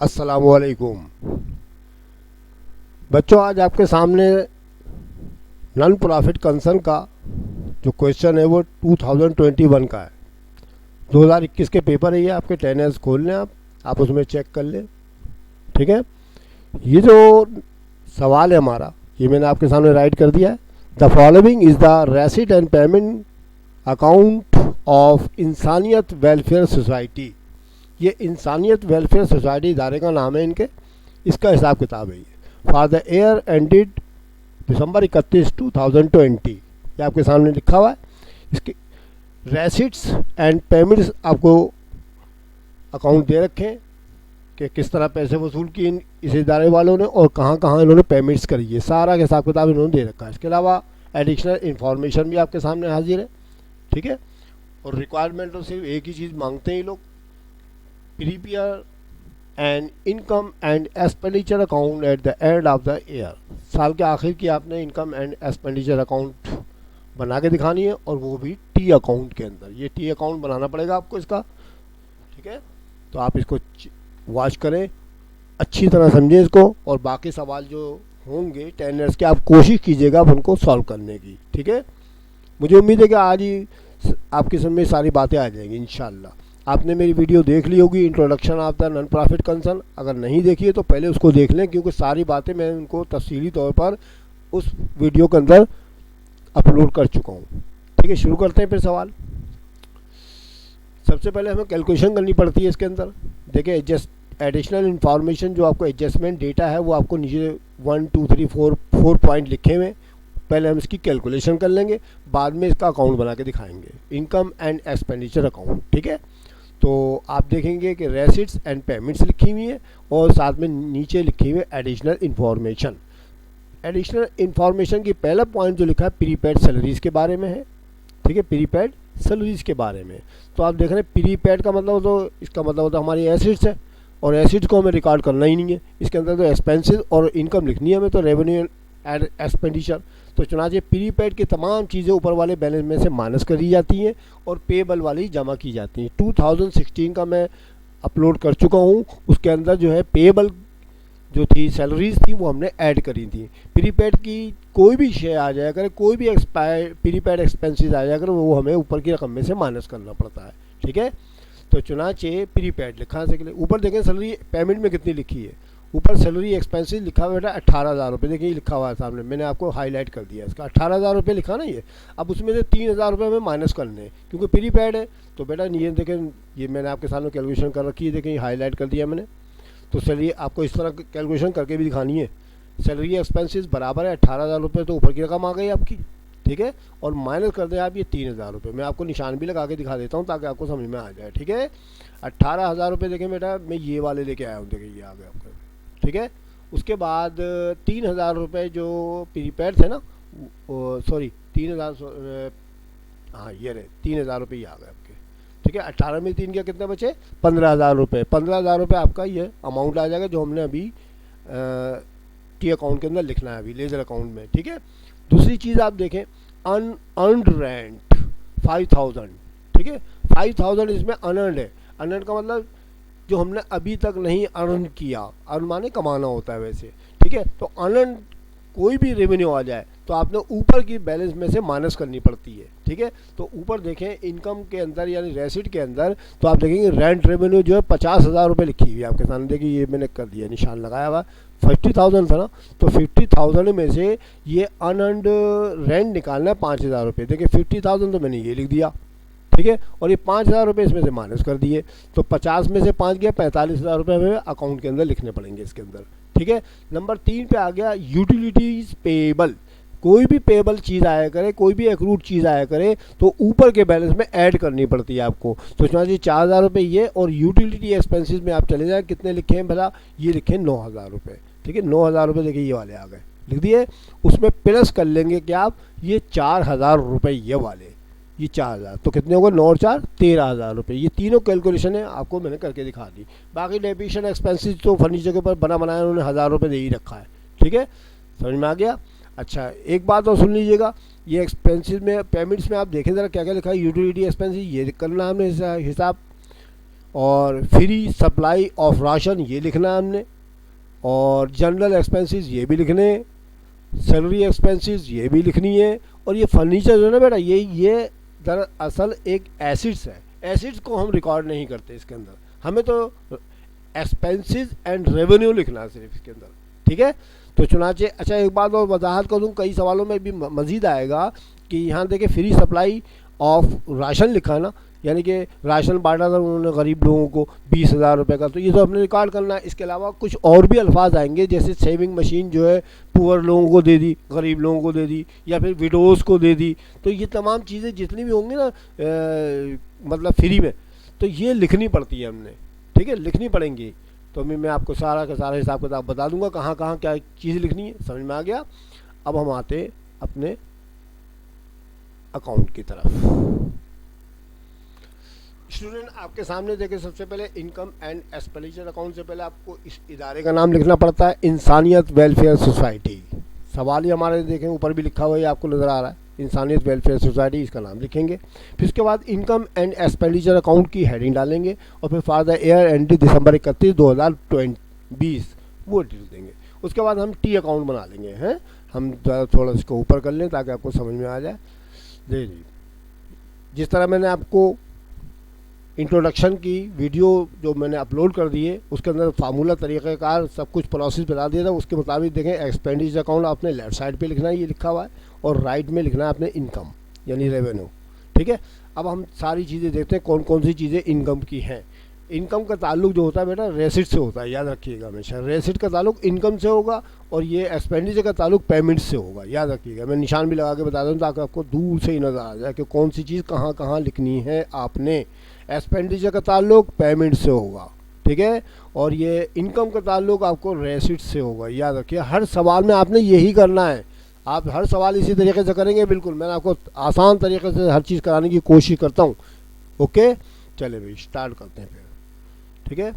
अस्सलामुअलैकुम बच्चों, आज आपके सामने नॉन प्रॉफिट कंसर्न का जो क्वेश्चन है वो 2021 का है। 2021 के पेपर है ये। आपके 10 ईयर्स खोल लें, आप उसमें चेक कर लें। ठीक है, ये जो सवाल है हमारा, ये मैंने आपके सामने राइट कर दिया है। The following is the receipt and payment account of Insaniyat welfare society. ये इंसानियत वेलफेयर सोसाइटी इदारे का नाम है इनके, इसका हिसाब किताब है ये। फॉर द ईयर एंडेड दिसंबर 31, 2020, ये आपके सामने लिखा हुआ है। इसके रेसिट्स एंड पेमेंट्स आपको अकाउंट दे रखे हैं कि किस तरह पैसे वसूल किए इस इदारे वालों ने और कहाँ कहाँ इन्होंने पेमेंट्स करी है, सारा का हिसाब किताब इन्होंने दे रखा है। इसके अलावा एडिशनल इन्फॉर्मेशन भी आपके सामने हाजिर है। ठीक है, और रिक्वायरमेंट तो सिर्फ एक ही चीज़ मांगते हैं ये लोग, prepare and income and expenditure account at the end of the year. साल के आखिर की आपने इनकम एंड एक्सपेंडिचर अकाउंट बना के दिखानी है, और वो भी टी अकाउंट के अंदर। ये टी अकाउंट बनाना पड़ेगा आपको इसका। ठीक है, तो आप इसको वॉच करें, अच्छी तरह समझें इसको, और बाकी सवाल जो होंगे 10 ईयर्स के आप कोशिश कीजिएगा आप उनको सॉल्व करने की। ठीक है, मुझे उम्मीद है कि आज ही आपके समझ में सारी बातें आ जाएंगी इंशाल्लाह। आपने मेरी वीडियो देख ली होगी, introduction of the non profit concern. अगर नहीं देखी है तो पहले उसको देख लें, क्योंकि सारी बातें मैं उनको तफसीली तौर पर उस वीडियो के अंदर अपलोड कर चुका हूँ। ठीक है, शुरू करते हैं फिर सवाल। सबसे पहले हमें कैलकुलेशन करनी पड़ती है इसके अंदर। देखिए, एडजस्ट एडिशनल इन्फॉर्मेशन जो आपको एडजस्टमेंट डेटा है वो आपको नीचे 1 2 3 4 पॉइंट लिखे हुए। पहले हम इसकी कैलकुलेशन कर लेंगे, बाद में इसका अकाउंट बना के दिखाएंगे, इनकम एंड एक्सपेंडिचर अकाउंट। ठीक है, तो आप देखेंगे कि रेसिट्स एंड पेमेंट्स लिखी हुई है और साथ में नीचे लिखी हुई है एडिशनल इन्फॉर्मेशन। एडिशनल इन्फॉर्मेशन की पहला पॉइंट जो लिखा है प्रीपेड सैलरीज़ के बारे में है। ठीक है, प्रीपेड सैलरीज़ के बारे में। तो आप देख रहे हैं प्रीपेड का मतलब, तो इसका मतलब होता है हमारी एसिड्स है, और एसिड्स को हमें रिकॉर्ड करना ही नहीं है। इसके अंदर तो एक्सपेंसेस और इनकम लिखनी है हमें, तो रेवेन्यू एंड एक्सपेंडिचर। तो चुनाचे प्रीपेड की तमाम चीज़ें ऊपर वाले बैलेंस में से माइनस करी जाती हैं और पेबल वाली जमा की जाती हैं। 2016 का मैं अपलोड कर चुका हूँ, उसके अंदर जो है पेबल जो थी सैलरीज थी वो हमने ऐड करी थी। प्रीपेड की कोई भी शेयर आ जाया करे, कोई भी प्रीपेड एक्सपेंसेस आ जाया करे, वो हमें ऊपर की रकम में से माइनस करना पड़ता है। ठीक है, तो चुनाचे प्रीपेड लिखा से ऊपर देखें सैलरी पेमेंट में कितनी लिखी है। ऊपर सैलरी एक्सपेंसेस लिखा हुआ बेटा 18,000 रुपये। देखिए ये लिखा हुआ है सामने, मैंने आपको हाईलाइट कर दिया इसका 18,000 रुपये लिखा ना ये। अब उसमें से 3,000 रुपये हमें माइनस करने हैं क्योंकि प्रीपेड है। तो बेटा ये देखें, ये मैंने आपके सामने कैलकुलेशन कर रखी है, देखें ये हाईलाइट कर दिया मैंने। तो चलिए आपको इस तरह कैलकुलेशन करके भी दिखानी है। सैलरी एक्सपेंसेस बराबर है 18,000 रुपये, तो ऊपर की रकम आ गई आपकी। ठीक है, और माइनस कर दें आप ये 3,000 रुपये। मैं आपको निशान भी लगा के दिखा देता हूँ ताकि आपको समझ में आ जाए। ठीक है, 18,000 रुपये देखें बेटा, मैं ये वाले लेके आया हूँ, देखिए ये आ गया आपका। ठीक है, उसके बाद 3,000 रुपये जो प्रीपेड थे ना, सॉरी 3,000, हाँ ये रहे 3,000 रुपये ये आ गए आपके। ठीक है, 18 में 3 के कितने बचे? 15,000 रुपये। 15,000 रुपये आपका ये अमाउंट आ जाएगा जो हमने अभी टी अकाउंट के अंदर लिखना है, अभी लेजर अकाउंट में। ठीक है, दूसरी चीज़ आप देखें, अनअर्नड रेंट 5,000। ठीक है, 5,000 इसमें अनअर्नड है। अनअर्नड का मतलब जो हमने अभी तक नहीं अर्न किया। अर्न माने कमाना होता है वैसे। ठीक है, तो अनअर्न कोई भी रेवेन्यू आ जाए तो आपने ऊपर की बैलेंस में से माइनस करनी पड़ती है। ठीक है, तो ऊपर देखें इनकम के अंदर यानी रेसिट के अंदर, तो आप देखेंगे रेंट रेवेन्यू जो है 50,000 रुपये लिखी हुई है आपके सामने। देखिए ये मैंने कर दिया, निशान लगाया हुआ। 50,000 था ना, तो 50,000 में से ये अनअर्नड रेंट निकालना है 5,000 रुपये। देखिए 50,000 तो मैंने ये लिख दिया। ठीक है, और ये 5,000 रुपये इसमें से माइनस कर दिए, तो 50 में से 5 गया, 45,000 रुपये हमें अकाउंट के अंदर लिखने पड़ेंगे इसके अंदर। ठीक है, नंबर 3 पे आ गया यूटिलिटीज़ पेएबल। कोई भी पेएबल चीज़ आया करे, कोई भी एक्रूड चीज़ आया करे, तो ऊपर के बैलेंस में ऐड करनी पड़ती है आपको। तो समझ लीजिए 4,000 रुपये ये, और यूटिलिटी एक्सपेंसेस में आप चले जाए, कितने लिखे हैं भला? ये लिखे 9,000 रुपये। ठीक है, 9,000 रुपये देखिए ये वाले आ गए, लिख दिए। उसमें प्लस कर लेंगे क्या आप, ये 4,000 रुपये ये वाले, ये 4,000, तो कितने होगा? 9 और 4 13,000 रुपये। ये तीनों कैलकुलेशन है आपको मैंने करके दिखा दी। बाकी डेबिशन एक्सपेंसेस तो फर्नीचर के ऊपर बना बनाया उन्होंने 1,000 रुपये दे ही रखा है। ठीक है, समझ में आ गया? अच्छा, एक बात और सुन लीजिएगा, ये एक्सपेंसेस में पेमेंट्स में आप देखें ज़रा क्या क्या लिखा है। यूटिलिटी एक्सपेंसेस ये करना हमने हिसाब, और फ्री सप्लाई ऑफ राशन ये लिखना है हमने, और जनरल एक्सपेंसेस ये भी लिखने हैं, सैलरी एक्सपेंसेस ये भी लिखनी है। और ये फर्नीचर जो है ना बेटा, ये दरअसल एक एसिड्स है, एसिड्स को हम रिकॉर्ड नहीं करते इसके अंदर, हमें तो एक्सपेंसेस एंड रेवेन्यू लिखना है सिर्फ इसके अंदर, ठीक है। तो चुनाचे अच्छा एक बात और वजाहत कर दूँ, कई सवालों में भी मज़ीद आएगा कि यहाँ देखिए फ्री सप्लाई ऑफ राशन लिखा है ना, यानी कि राशन बांटा था उन्होंने गरीब लोगों को 20,000 रुपये का, तो ये तो हमने रिकॉर्ड करना है। इसके अलावा कुछ और भी अल्फाज आएंगे, जैसे सेविंग मशीन जो है पुअर लोगों को दे दी, गरीब लोगों को दे दी, या फिर विडोज़ को दे दी। तो ये तमाम चीज़ें जितनी भी होंगी ना मतलब फ्री में, तो ये लिखनी पड़ती है हमने, ठीक है, लिखनी पड़ेंगी। तो मैं आपको सारा का सारा हिसाब किताब बता दूंगा कहाँ कहाँ क्या चीज़ लिखनी है, समझ में आ गया। अब हम आते अपने अकाउंट की तरफ। स्टूडेंट आपके सामने देखें, सबसे पहले इनकम एंड एक्सपेंडिचर अकाउंट से पहले आपको इस इदारे का नाम लिखना पड़ता है, इंसानियत वेलफेयर सोसाइटी। सवाल ही हमारे देखें ऊपर भी लिखा हुआ है, आपको नज़र आ रहा है, इंसानियत वेलफेयर सोसाइटी, इसका नाम लिखेंगे। फिर उसके बाद इनकम एंड एक्सपेंडिचर अकाउंट की हेडिंग डालेंगे, और फिर फॉर द ईयर एंड दिसंबर 31, 2020 वो डिटेल देंगे। उसके बाद हम टी अकाउंट बना लेंगे हैं, हम थोड़ा इसको ऊपर कर लें ताकि आपको समझ में आ जाए। देखिए जिस तरह मैंने आपको इंट्रोडक्शन की वीडियो जो मैंने अपलोड कर दी है, उसके अंदर फार्मूला तरीक़ाकार सब कुछ प्रोसेस बता दिया था, उसके मुताबिक देखें एक्सपेंडिचर अकाउंट आपने लेफ़्ट साइड पे लिखना है, ये लिखा हुआ है, और राइट में लिखना है आपने इनकम यानी रेवेन्यू, ठीक है। अब हम सारी चीज़ें देखते हैं कौन कौन सी चीज़ें इनकम की हैं। इनकम का ताल्लुक जो होता है बेटा रेसिट से होता है, याद रखिएगा हमेशा, रेसिट का ताल्लुक इनकम से होगा, और ये एक्सपेंडिचर का ताल्लुक पेमेंट से होगा, याद रखिएगा। मैं निशान भी लगा के बता दूँ ताकि आपको दूर से ही नज़र आ जाए कि कौन सी चीज़ कहाँ कहाँ लिखनी है आपने। एक्सपेंडिचर का ताल्लुक पेमेंट से होगा, ठीक है, और ये इनकम का ताल्लुक आपको रेसिट से होगा, याद रखिए। हर सवाल में आपने यही करना है, आप हर सवाल इसी तरीके से करेंगे, बिल्कुल मैं आपको आसान तरीके से हर चीज़ कराने की कोशिश करता हूँ। ओके चले भाई स्टार्ट करते हैं फिर, ठीक है,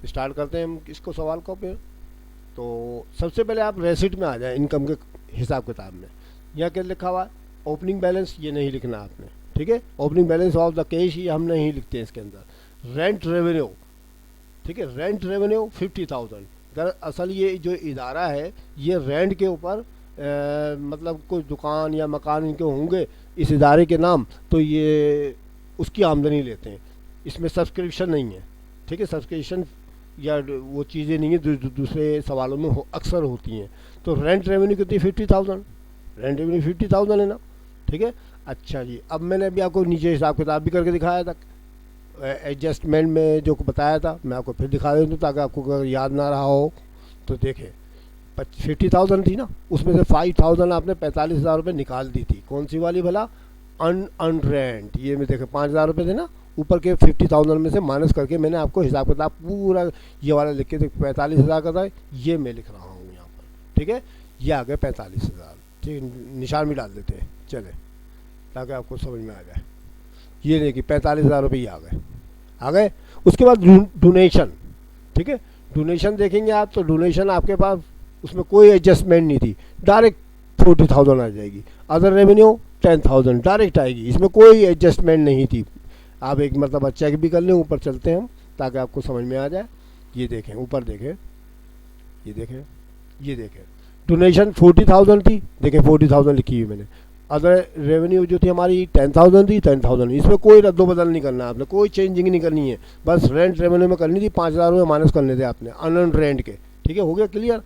स्टार्ट करते हैं हम इसको सवाल को फिर। तो सबसे पहले आप रेसिट में आ जाए, इनकम के हिसाब किताब में। यहाँ क्या लिखा हुआ है, ओपनिंग बैलेंस ये नहीं लिखना आपने, ठीक है, opening balance of the cash ही हम नहीं लिखते हैं इसके अंदर। रेंट रेवेन्यू, ठीक है, रेंट रेवेन्यू 50,000। दरअसल ये जो इदारा है ये रेंट के ऊपर मतलब कोई दुकान या मकान इनके होंगे इस इदारे के नाम, तो ये उसकी आमदनी लेते हैं, इसमें सब्सक्रिप्शन नहीं है, ठीक है, सब्सक्रिप्शन या वो चीज़ें नहीं है दूसरे सवालों में अक्सर होती हैं। तो रेंट रेवेन्यू कितनी 50,000, रेंट रेवेन्यू 50,000 है ना, ठीक है। अच्छा जी, अब मैंने अभी आपको नीचे हिसाब किताब भी करके दिखाया था, एडजस्टमेंट में जो बताया था, मैं आपको फिर दिखा देता हूँ ताकि आपको अगर याद ना रहा हो तो देखें। 50,000 थी ना, उसमें से 5,000 आपने 45,000 रुपये निकाल दी थी, कौन सी वाली भला, अन रेंट, ये में देखें 5,000 रुपये थे ना, ऊपर के 50,000 में से माइनस करके मैंने आपको हिसाब किताब पूरा ये वाला लिख के 45,000 का था, ये मैं लिख रहा हूँ यहाँ पर, ठीक है, ये आ गए 45,000, ठीक है, निशान भी डाल देते हैं चले ताकि आपको समझ में आ जाए। ये देखिए 45,000 रुपये आ गए। उसके बाद डोनेशन, ठीक है, डोनेशन देखेंगे आप तो डोनेशन आपके पास उसमें कोई एडजस्टमेंट नहीं थी, डायरेक्ट 40,000 आ जाएगी। अदर रेवेन्यू 10,000 डायरेक्ट आएगी, इसमें कोई एडजस्टमेंट नहीं थी। आप एक मतलब चेक भी कर लें, ऊपर चलते हैं हम ताकि आपको समझ में आ जाए। ये देखें ऊपर देखें, ये देखें डोनेशन 40,000 थी, देखें 40,000 लिखी हुई मैंने। अदर रेवेन्यू जो थी हमारी 10,000 थी, 10,000, इसमें कोई रद्दो बदल नहीं करना आपने, कोई चेंजिंग नहीं करनी है, बस रेंट रेवेन्यू में करनी थी, 5,000 रुपये माइनस करने थे आपने अनअर्न्ड रेंट के, ठीक है, हो गया क्लियर।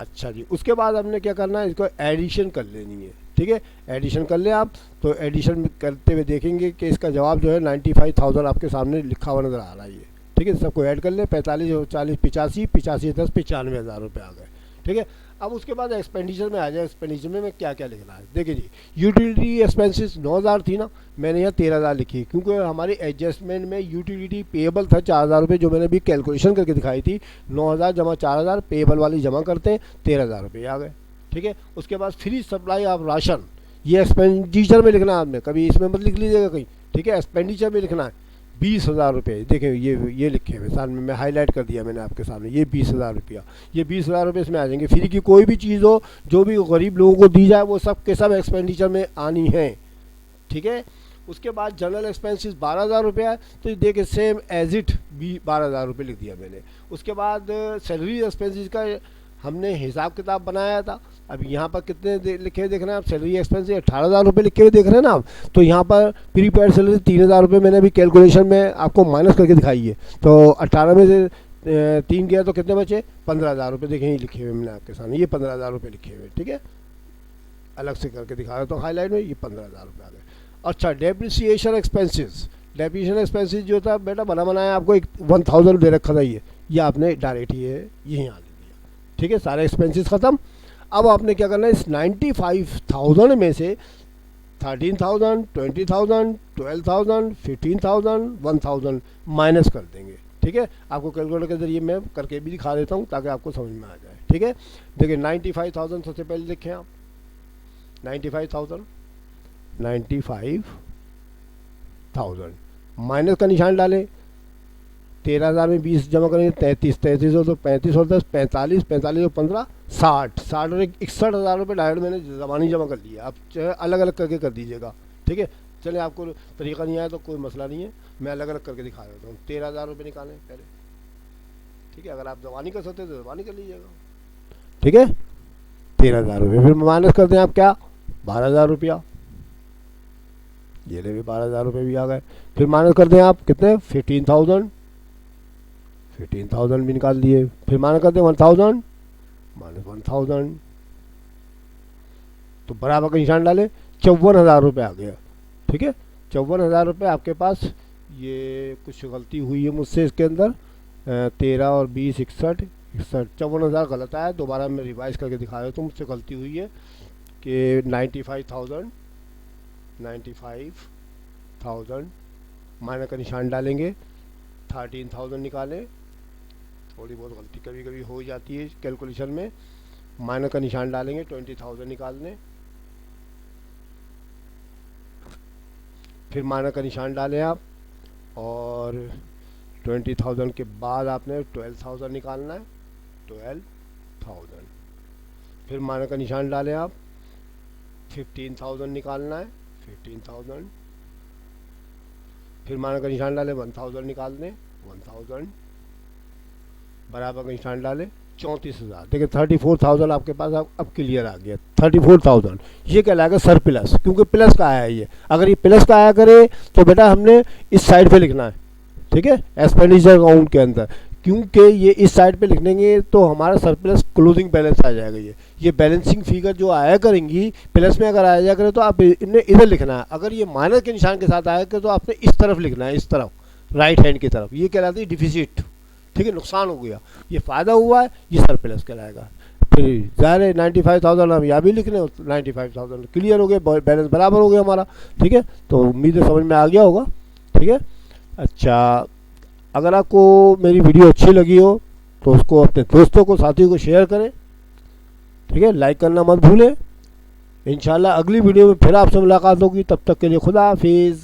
अच्छा जी, उसके बाद हमने क्या करना है, इसको एडिशन कर लेनी है, ठीक है, एडिशन कर ले आप। तो एडिशन करते हुए देखेंगे कि इसका जवाब जो है 95,000 आपके सामने लिखा हुआ नज़र आ रहा है, ये ठीक है, सबको ऐड कर ले, 45 40 85 85 10 95,000 रुपये आ गए, ठीक है। अब उसके बाद एक्सपेंडिचर में आ जाए, एक्सपेंडिचर में मैं क्या क्या लिखना है, देखिए जी, यूटिलिटी एक्सपेंसेस 9,000 थी ना, मैंने यहाँ 13,000 लिखी, क्योंकि हमारी एडजस्टमेंट में यूटिलिटी पेएबल था 4,000 रुपये, जो मैंने भी कैलकुलेशन करके दिखाई थी, 9,000 जमा 4,000 पेएबल वाली जमा करते हैं 13,000 रुपये आ गए, ठीक है। उसके बाद फ्री सप्लाई ऑफ राशन, ये एक्सपेंडिचर में लिखना है आपने, कभी इसमें मत लिख लीजिएगा कहीं, ठीक है, एक्सपेंडिचर में लिखना है 20,000 रुपये। देखें ये लिखे हुए सामने मैं हाईलाइट कर दिया मैंने आपके सामने, ये 20,000 रुपया, ये 20,000 रुपये इसमें आ जाएंगे। फ्री की कोई भी चीज़ हो जो भी गरीब लोगों को दी जाए वो सब के सब एक्सपेंडिचर में आनी है, ठीक है। उसके बाद जनरल एक्सपेंसेस 12,000 रुपये है, तो ये देखिए सेम एज इट भी 12,000 रुपये लिख दिया मैंने। उसके बाद सैलरी एक्सपेंसेस का हमने हिसाब किताब बनाया था। अब यहाँ पर कितने लिखे हुए देख रहे हैं आप, सैलरी एक्सपेंसेस 18,000 रुपये लिखे हुए देख रहे हैं ना आप। तो यहाँ पर प्रीपेड सैलरी 3,000 रुपये मैंने अभी कैलकुलेशन में आपको माइनस करके दिखाई है। तो 18 में से 3 गया तो कितने बचे, 15,000 रुपये देखें, ये लिखे हुए मैंने आपके सामने, ये 15,000 रुपये लिखे हुए, ठीक है, अलग से करके दिखा रहा तो हाईलाइट में, ये 15,000 रुपये आ गए। अच्छा, डेप्रिसिएशन एक्सपेंसेस, डेप्रिसिएशन एक्सपेंसेस जो था बेटा बना बनाया आपको एक 1,000 दे रखा था, ये आपने डायरेक्ट ये यहीं आ दिया, ठीक है, सारे एक्सपेंसेस ख़त्म। अब आपने क्या करना है, इस 95,000 में से 13,000, 20,000, 12,000, 15,000, 1,000 माइनस कर देंगे, ठीक है। आपको कैलकुलेटर के जरिए मैं करके भी दिखा देता हूँ ताकि आपको समझ में आ जाए, ठीक है। देखिए 95,000 सबसे पहले लिखें आप, 95,000 माइनस का निशान डालें, 13,000 में 20 जमा करेंगे 33 हो तो 35 और 10 45, 45 और 15 60 और 61,000 रुपये डायरेक्ट मैंने ज़बानी जमा कर लिया। आप चाहे अलग अलग करके कर दीजिएगा, ठीक है। चले आपको तरीका नहीं आया तो कोई मसला नहीं है, मैं अलग अलग करके दिखा देता हूँ। 13,000 रुपये निकालें पहले, ठीक है, अगर आप ज़बानी कर सकते हैं तो ज़बानी कर लीजिएगा, ठीक है। 13,000 रुपये, फिर माइनस कर दें आप क्या, 12,000 रुपया, ये ले भी 12,000 रुपये भी आ गए। फिर माइनस कर दें आप कितने, 15,000 भी निकाल दिए। फिर माइनस कर दें 1,000 माइनस 1,000, तो बराबर का निशान डालें, 54,000 रुपये आ गया, ठीक है। 54,000 रुपये आपके पास, ये कुछ गलती हुई है मुझसे इसके अंदर, 13 और 20 61 54,000 गलत आया, दोबारा मैं रिवाइज करके दिखा रहा हूँ। तो मुझसे गलती हुई है कि 95,000 माइनस का निशान डालेंगे, 13,000 निकालें, थोड़ी बहुत गलती कभी कभी हो जाती है कैलकुलेशन में, माइनस का निशान डालेंगे, 20,000 निकाल लें, फिर माइनस का निशान डालें आप, और 20,000 के बाद आपने 12,000 निकालना है, 12,000, फिर माइनस का निशान डालें आप, 15,000 निकालना है, 15,000, फिर माइनस का निशान डालें, 1,000 निकाल दें, 1,000, बराबर का निशान डालें, 34,000। देखिए 34,000 आपके पास अब क्लियर आ गया, 34,000 ये कहलाएगा सर प्लस, क्योंकि प्लस का आया है ये। अगर ये प्लस का आया करे तो बेटा हमने इस साइड पे लिखना है, ठीक है, एक्सपेंडिचर अकाउंट के अंदर, क्योंकि ये इस साइड पे लिखेंगे तो हमारा सरप्लस क्लोजिंग बैलेंस आ जाएगा। ये बैलेंसिंग फिगर जो आया करेंगी प्लस में अगर आया करे तो आप इन्हें इधर लिखना है, अगर ये माइनस के निशान के साथ आया करे तो आपने इस तरफ लिखना है, इस तरफ राइट हैंड की तरफ, ये कहलाती है डिफिसिट, ठीक है, नुकसान हो गया, ये फ़ायदा हुआ है, ये सरप्लस कहलाएगा। फिर ज़ाहिर है 95,000 हम यहाँ भी लिख रहे हैं, 95,000 क्लियर हो गया, बैलेंस बराबर हो गया हमारा, ठीक है। तो उम्मीद है समझ में आ गया होगा, ठीक है। अच्छा, अगर आपको मेरी वीडियो अच्छी लगी हो तो उसको अपने दोस्तों को, साथियों को शेयर करें, ठीक है, लाइक करना मत भूलें। इंशाल्लाह अगली वीडियो में फिर आपसे मुलाकात होगी, तब तक के लिए खुदा हाफिज़।